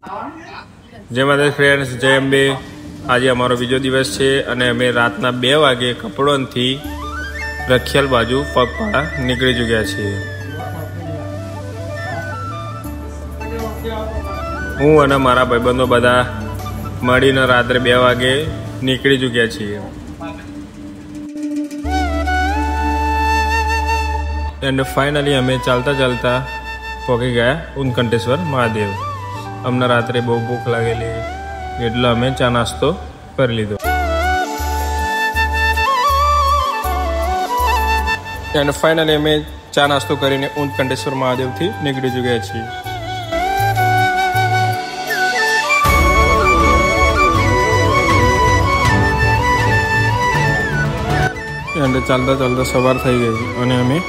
जय माता फ्रेंड्स, जय अंबे। आज अमारो बीजो दिवस है अने अमे रातना 2 वागे कपड़ोंथी रखियाल बाजू पगपाळा निकળી चुक्या छीए। हूँ अने मारा भाईबंधो बधा मळीने रात्रे 2 वागे निकળી चुक्या छीए। एंड फाइनली अमे चालता चालता पहुंची गया ऊनकंठेश्वर महादेव। अमने रात्रे बहुत भूख लागेली એટલે અમે ચા નાસ્તો કરી લીધો। એન્ડ ફાઇનલી અમે ચા નાસ્તો કરીને ઊનકંઠેશ્વર મહાદેવથી નીકળી ચૂક્યા છીએ। એન્ડ ચાલતા ચાલતા સવાર થઈ ગઈ અને અમે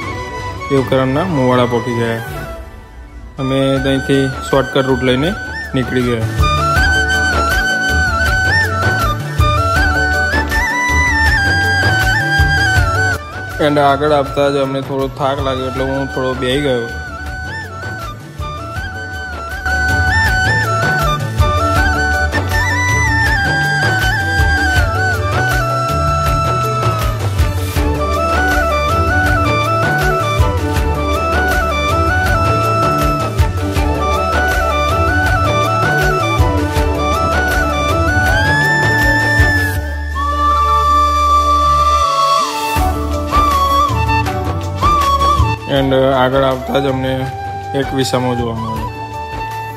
દેવકરણના મુવાડા પહોંચી ગયા। અમે ત્યાંથી શોર્ટકટ રૂટ લઈને નીકળી ગયા। एंड आगळ आपता ज अमने थोड़ो थाक लाग्यो એટલે હું થોડો બેહી ગયો। एंड आगळ आवता ज अमने एक विसामो जोवा मळ्यो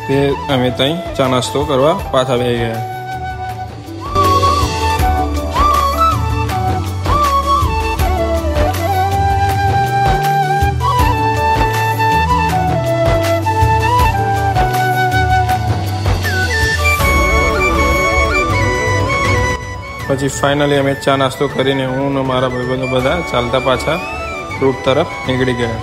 ते अमे तई चा नास्तो करवा पाछा बेही गया। પછી फाइनली अमे चा नास्तो करीने हूँ ने मारा भाईबंधो बधा चालता पाछा रूट तरफ निकली गया।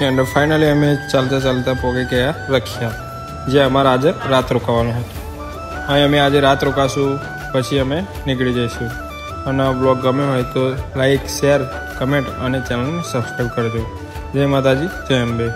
एंड फाइनली अमे चलता चलता पहुंची गया रखिया, जे अमारा आज रात रोकावानुं हतुं। हाँ, अमे आज रात रोकाशुं पछी अमे निकली जईशुं। अने ब्लॉग गम्यो होय तो लाइक, शेर, कमेंट और चैनल ने सब्सक्राइब करजो। जय माताजी, जय अंबे।